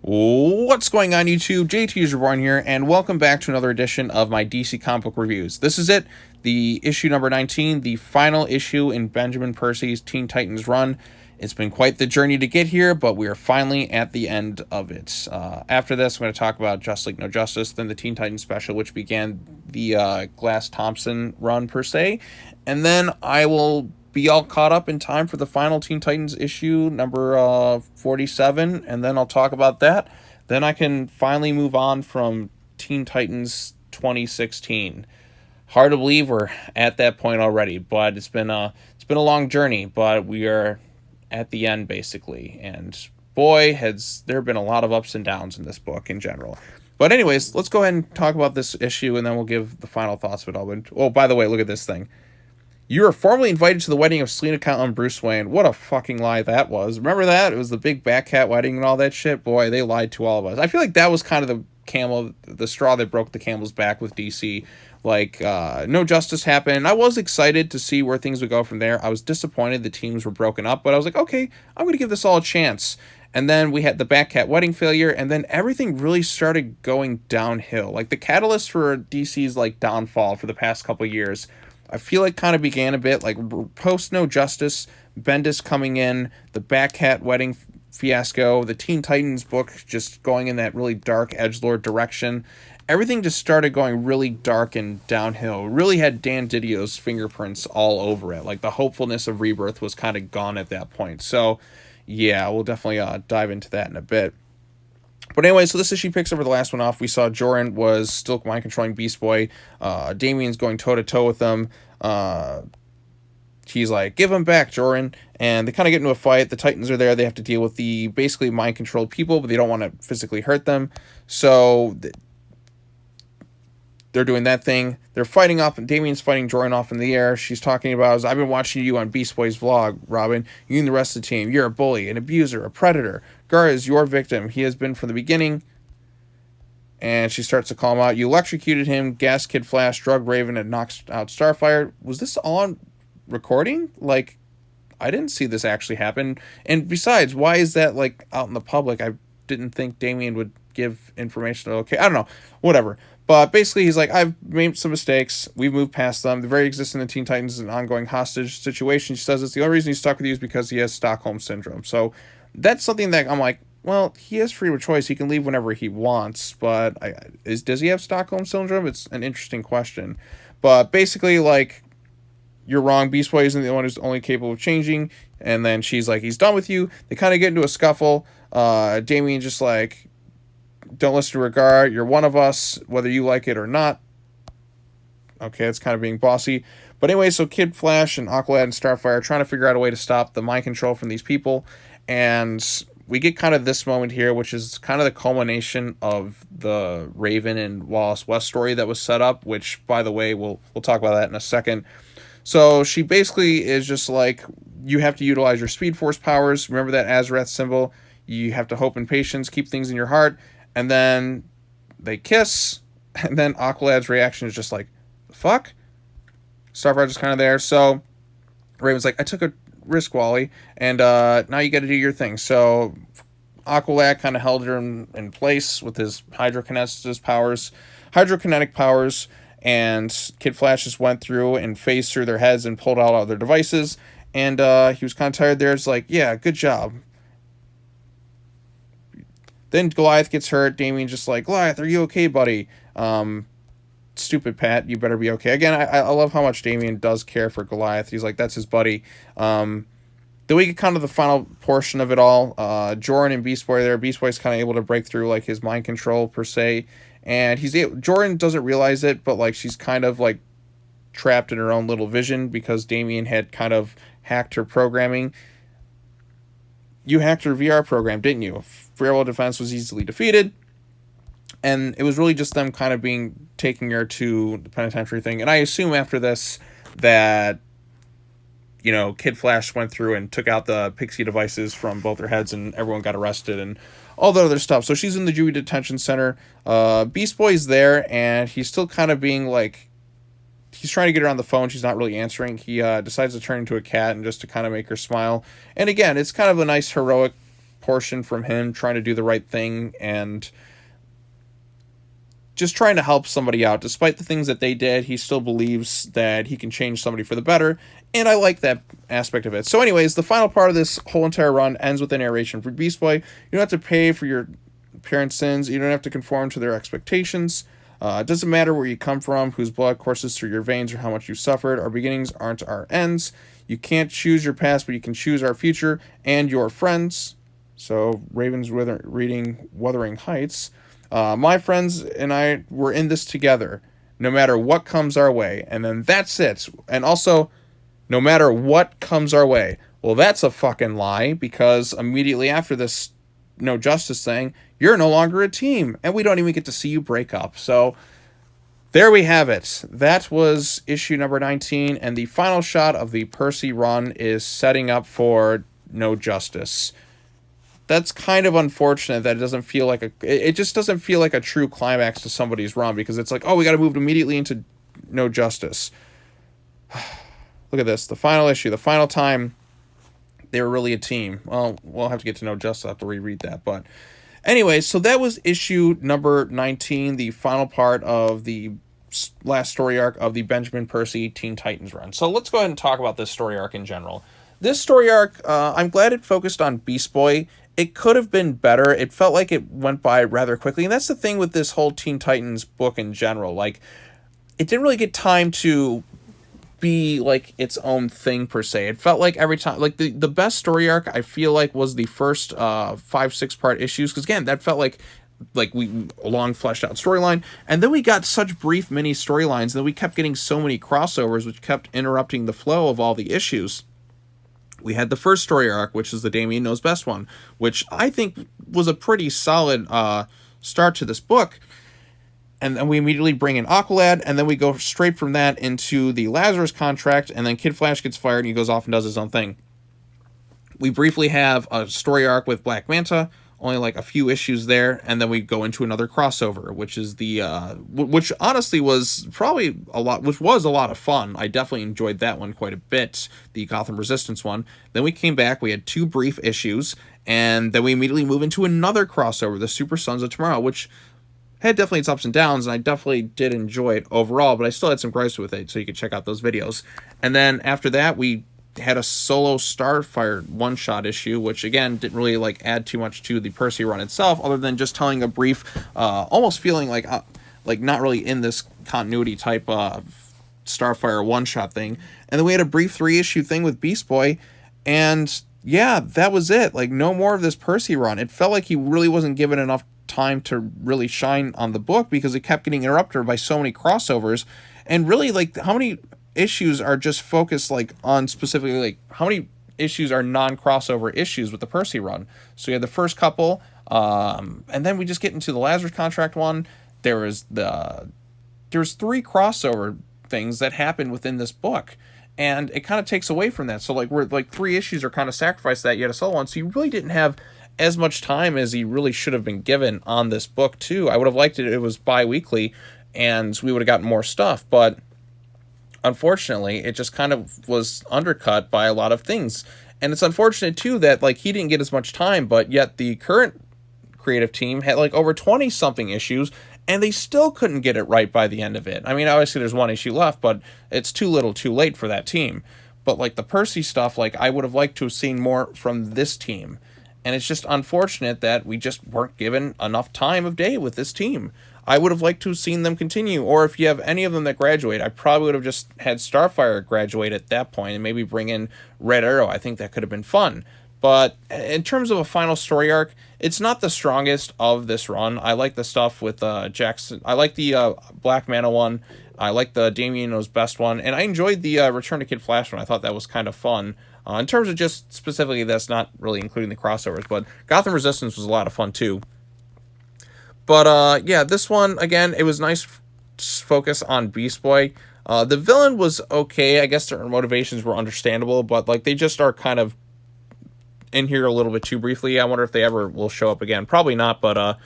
What's going on, YouTube? JT is Reborn here, and welcome back to another edition of my DC comic book reviews. This is it, the issue number 19, the final issue in Benjamin Percy's Teen Titans run. It's been quite the journey to get here, but we are finally at the end of it. After this, I'm going to talk about Just League No Justice, then the Teen Titans special, which began the Glass Thompson run, per se, and then I will be all caught up in time for the final Teen Titans issue number 47, and then I'll talk about that. Then I can finally move on from Teen Titans 2016. Hard to believe we're at that point already, but it's been a long journey, but we are at the end basically. And boy, has there been a lot of ups and downs in this book in general. But anyways, let's go ahead and talk about this issue, and then we'll give the final thoughts of it all. Oh, by the way, look at this thing. You were formally invited to the wedding of Selena Kyle and Bruce Wayne. What a fucking lie that was. Remember that? It was the big Batcat wedding and all that shit. Boy, they lied to all of us. I feel like that was kind of the straw that broke the camel's back with DC. Like, No Justice happened. I was excited to see where things would go from there. I was disappointed the teams were broken up, but I was like, okay, I'm going to give this all a chance. And then we had the Batcat wedding failure, and then everything really started going downhill. Like, the catalyst for DC's, like, downfall for the past couple of years, I feel like kind of began a bit like post No Justice, Bendis coming in, the Batcat wedding fiasco, the Teen Titans book just going in that really dark edgelord direction. Everything just started going really dark and downhill. Really had Dan Didio's fingerprints all over it. Like, the hopefulness of Rebirth was kind of gone at that point. So yeah, we'll definitely dive into that in a bit. But anyway, so this issue picks over the last one off. We saw Joran was still mind-controlling Beast Boy. Damian's going toe-to-toe with them. He's like, give him back, Joran. And they kind of get into a fight. The Titans are there. They have to deal with the basically mind-controlled people, but they don't want to physically hurt them. So they're doing that thing. They're fighting off, and Damian's fighting Joran off in the air. She's talking about, I've been watching you on Beast Boy's vlog, Robin. You and the rest of the team. You're a bully, an abuser, a predator. Gar is your victim. He has been from the beginning. And she starts to call him out. You electrocuted him, gassed Kid Flash, drugged Raven, and knocked out Starfire. Was this all on recording? Like, I didn't see this actually happen. And besides, why is that, like, out in the public? I didn't think Damian would give information. Okay, I don't know. Whatever. But basically, he's like, I've made some mistakes. We've moved past them. The very existence of the Teen Titans is an ongoing hostage situation. She says it's the only reason he's stuck with you is because he has Stockholm Syndrome. So that's something that I'm like, well, he has freedom of choice. He can leave whenever he wants. But does he have Stockholm Syndrome? It's an interesting question. But basically, like, you're wrong. Beast Boy isn't the one who's only capable of changing. And then she's like, he's done with you. They kind of get into a scuffle. Damian just like, don't listen to Regard. You're one of us, whether you like it or not. Okay, it's kind of being bossy. But anyway, so Kid Flash and Aqualad and Starfire are trying to figure out a way to stop the mind control from these people. And we get kind of this moment here, which is kind of the culmination of the Raven and Wallace West story that was set up, which, by the way, we'll talk about that in a second. So she basically is just like, you have to utilize your Speed Force powers. Remember that Azarath symbol? You have to hope and patience, keep things in your heart. And then they kiss, and then Aqualad's reaction is just like, fuck? Starfire's just kind of there. So Raven's like, I took a risk, Wally, and now you got to do your thing. So Aqualad kind of held her in place with his hydrokinetic powers, and Kid Flash just went through and phased through their heads and pulled out all their devices, and he was kind of tired there. It's like, yeah, good job. Then Goliath gets hurt. Damian's just like, Goliath, are you okay, buddy? Stupid Pat, you better be okay. Again, I love how much Damian does care for Goliath. He's like, that's his buddy. Then we get kind of the final portion of it all. Joran and Beast Boy there. Beast Boy's kind of able to break through, like, his mind control, per se. And Joran doesn't realize it, but, like, she's kind of, like, trapped in her own little vision because Damian had kind of hacked her programming. You hacked her VR program, didn't you? Farewell Defense was easily defeated. And it was really just them kind of taking her to the penitentiary thing. And I assume after this that, you know, Kid Flash went through and took out the pixie devices from both their heads and everyone got arrested and all the other stuff. So she's in the Dewey Detention Center. Beast Boy's there and he's still kind of being like, he's trying to get her on the phone. She's not really answering. He decides to turn into a cat and just to kind of make her smile. And again, it's kind of a nice heroic portion from him trying to do the right thing and just trying to help somebody out. Despite the things that they did, he still believes that he can change somebody for the better, and I like that aspect of it. So anyways, the final part of this whole entire run ends with a narration for Beast Boy. You don't have to pay for your parents' sins. You don't have to conform to their expectations. It doesn't matter where you come from, whose blood courses through your veins, or how much you suffered. Our beginnings aren't our ends. You can't choose your past, but you can choose our future and your friends. So Raven's reading Wuthering Heights. My friends and I were in this together, no matter what comes our way. And then that's it. And also, no matter what comes our way. Well, that's a fucking lie, because immediately after this No Justice thing, you're no longer a team, and we don't even get to see you break up. So there we have it. That was issue number 19, and the final shot of the Percy run is setting up for No Justice. That's kind of unfortunate that it doesn't feel like it just doesn't feel like a true climax to somebody's run, because it's like, oh, we got to move immediately into No Justice. Look at this, the final issue, the final time they were really a team. Well, we'll have to get to No Justice. I'll have to reread that. But anyway, so that was issue number 19, the final part of the last story arc of the Benjamin Percy Teen Titans run. So let's go ahead and talk about this story arc in general. This story arc, I'm glad it focused on Beast Boy. It could have been better. It felt like it went by rather quickly. And that's the thing with this whole Teen Titans book in general. Like, it didn't really get time to be like its own thing per se. It felt like every time, like the best story arc I feel like was the first 5-6 part issues, because again, that felt like we a long fleshed out storyline, and then we got such brief mini storylines that we kept getting so many crossovers, which kept interrupting the flow of all the issues. We had the first story arc, which is the Damien Knows Best one, which I think was a pretty solid start to this book. And then we immediately bring in Aqualad, and then we go straight from that into the Lazarus contract, and then Kid Flash gets fired, and he goes off and does his own thing. We briefly have a story arc with Black Manta, only like a few issues there, and then we go into another crossover, which is the which honestly was probably a lot of fun. I definitely enjoyed that one quite a bit, the Gotham Resistance one. Then we came back, we had 2 brief issues, and then we immediately move into another crossover, the Super Sons of Tomorrow, which had definitely its ups and downs, and I definitely did enjoy it overall, but I still had some gripes with it, so you can check out those videos. And then after that, we had a solo Starfire one-shot issue, which again didn't really like add too much to the Percy run itself, other than just telling a brief, almost feeling like not really in this continuity type of Starfire one-shot thing. And then we had a brief 3-issue thing with Beast Boy, and yeah, that was it. Like, no more of this Percy run. It felt like he really wasn't given enough time to really shine on the book, because it kept getting interrupted by so many crossovers. And really, like, how many issues are just focused like on specifically, like, how many issues are non-crossover issues with the Percy run? So you had the first couple, and then we just get into the Lazarus contract one. There's 3 crossover things that happen within this book, and it kind of takes away from that. So like, we're like 3 issues are kind of sacrificed that you had a solo one, so you really didn't have as much time as he really should have been given on this book too. I would have liked it was bi-weekly and we would have gotten more stuff, but unfortunately it just kind of was undercut by a lot of things. And it's unfortunate too that like he didn't get as much time, but yet the current creative team had like over 20 something issues, and they still couldn't get it right by the end of it. I mean, obviously there's 1 issue left, but it's too little too late for that team. But like the Percy stuff, like I would have liked to have seen more from this team. And it's just unfortunate that we just weren't given enough time of day with this team. I would have liked to have seen them continue. Or if you have any of them that graduate, I probably would have just had Starfire graduate at that point and maybe bring in Red Arrow. I think that could have been fun. But in terms of a final story arc, it's not the strongest of this run. I like the stuff with Jackson. I like the Black Manta one. I like the Damien Knows Best one. And I enjoyed the Return to Kid Flash one. I thought that was kind of fun. In terms of just specifically, that's not really including the crossovers, but Gotham Resistance was a lot of fun too. But yeah, this one, again, it was nice focus on Beast Boy. The villain was okay. I guess their motivations were understandable, but like they just are kind of in here a little bit too briefly. I wonder if they ever will show up again. Probably not, but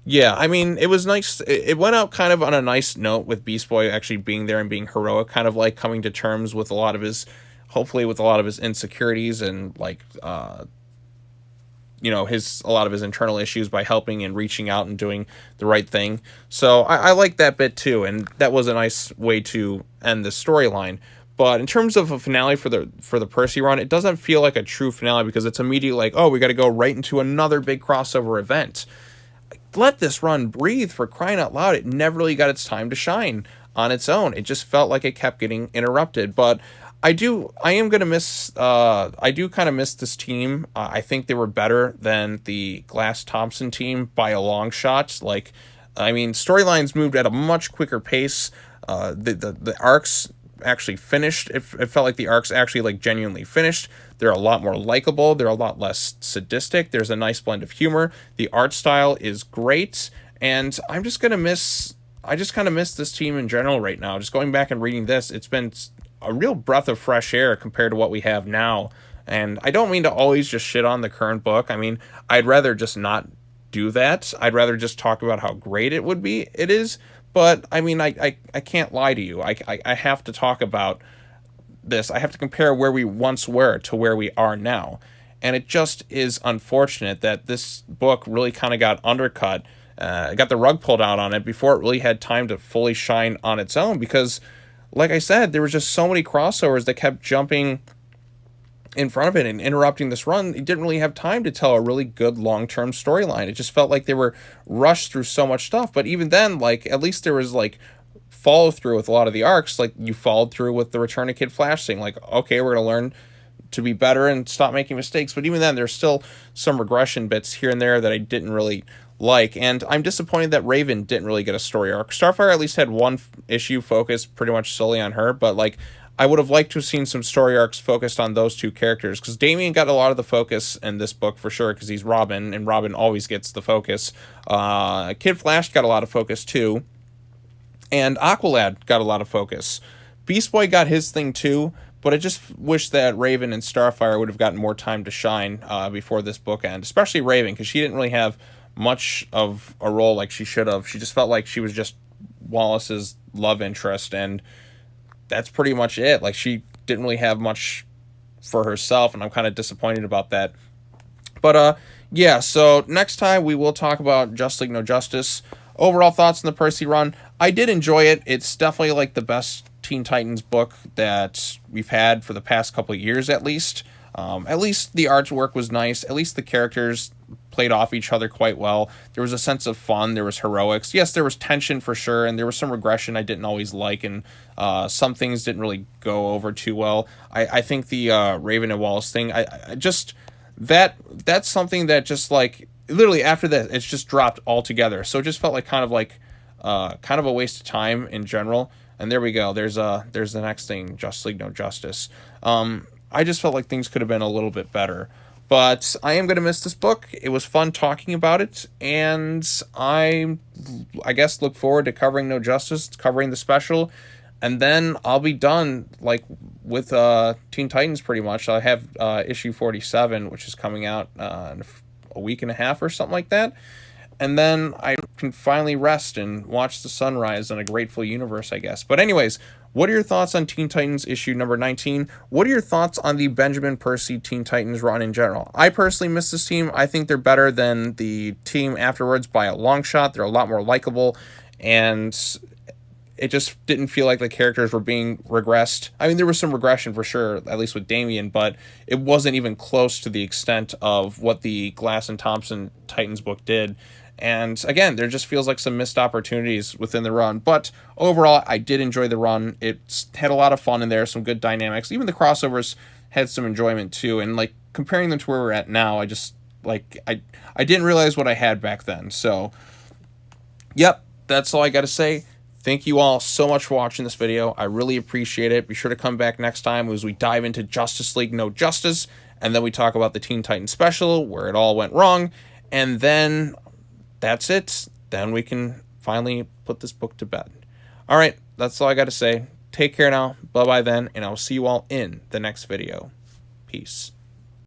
yeah, I mean, it was nice. It went out kind of on a nice note with Beast Boy actually being there and being heroic, kind of like coming to terms with a lot of his, hopefully with a lot of his insecurities and like a lot of his internal issues by helping and reaching out and doing the right thing. So I like that bit too, and that was a nice way to end the storyline. But in terms of a finale for the Percy run, it doesn't feel like a true finale because it's immediately like, oh, we got to go right into another big crossover event. Let this run breathe, for crying out loud. It never really got its time to shine on its own. It just felt like it kept getting interrupted. But I do kind of miss this team. I think they were better than the Glass Thompson team by a long shot. Like, I mean, storylines moved at a much quicker pace. The arcs actually finished. It felt like the arcs actually like genuinely finished. They're a lot more likable. They're a lot less sadistic. There's a nice blend of humor. The art style is great, and I just kind of miss this team in general right now. Just going back and reading this, it's been a real breath of fresh air compared to what we have now. And I don't mean to always just shit on the current book. I mean, I'd rather just not do that. I'd rather just talk about how great it is. But I mean, I can't lie to you. I have to talk about this. I have to compare where we once were to where we are now. And it just is unfortunate that this book really kind of got undercut, got the rug pulled out on it before it really had time to fully shine on its own. Because, like I said, there was just so many crossovers that kept jumping in front of it and interrupting this run. It didn't really have time to tell a really good long-term storyline. It just felt like they were rushed through so much stuff. But even then, like, at least there was like follow through with a lot of the arcs. Like, you followed through with the Return of Kid Flash thing. Like, okay, we're gonna learn to be better and stop making mistakes. But even then, there's still some regression bits here and there that I didn't really like. And I'm disappointed that Raven didn't really get a story arc. Starfire at least had one issue focused pretty much solely on her, but like, I would have liked to have seen some story arcs focused on those two characters, because Damian got a lot of the focus in this book for sure, because he's Robin, and Robin always gets the focus. Kid Flash got a lot of focus too, and Aqualad got a lot of focus. Beast Boy got his thing too, but I just wish that Raven and Starfire would have gotten more time to shine before this book end, especially Raven, because she didn't really have much of a role like she should have. She just felt like she was just Wallace's love interest, and that's pretty much it. Like, she didn't really have much for herself, and I'm kind of disappointed about that. But yeah, so next time we will talk about Justice League No Justice. Overall thoughts on the Percy run: I did enjoy it. It's definitely like the best Teen Titans book that we've had for the past couple of years, at least. At least the artwork was nice. At least the characters played off each other quite well. There was a sense of fun. There was heroics. Yes, there was tension for sure, and there was some regression I didn't always like, and some things didn't really go over too well. I think the Raven and Wallace thing, I just that's something that just like literally after that it's just dropped altogether. So it just felt like kind of a waste of time in general. And there we go. There's the next thing, Justice League No Justice. I just felt like things could have been a little bit better. But I am going to miss this book. It was fun talking about it, and I guess look forward to covering No Justice, covering the special, and then I'll be done like with Teen Titans pretty much. I have issue 47, which is coming out in a week and a half or something like that. And then I can finally rest and watch the sunrise on a grateful universe, I guess. But anyways, what are your thoughts on Teen Titans issue number 19? What are your thoughts on the Benjamin Percy Teen Titans run in general? I personally miss this team. I think they're better than the team afterwards by a long shot. They're a lot more likable, and it just didn't feel like the characters were being regressed. I mean, there was some regression for sure, at least with Damian, but it wasn't even close to the extent of what the Glass and Thompson Titans book did. And again, there just feels like some missed opportunities within the run. But overall, I did enjoy the run. It had a lot of fun in there, some good dynamics. Even the crossovers had some enjoyment too. And like comparing them to where we're at now, I just like I didn't realize what I had back then. So, yep, that's all I got to say. Thank you all so much for watching this video. I really appreciate it. Be sure to come back next time as we dive into Justice League No Justice, and then we talk about the Teen Titans special, where it all went wrong, and then that's it. Then we can finally put this book to bed. All right, that's all I got to say. Take care now. Bye-bye then, and I'll see you all in the next video. Peace.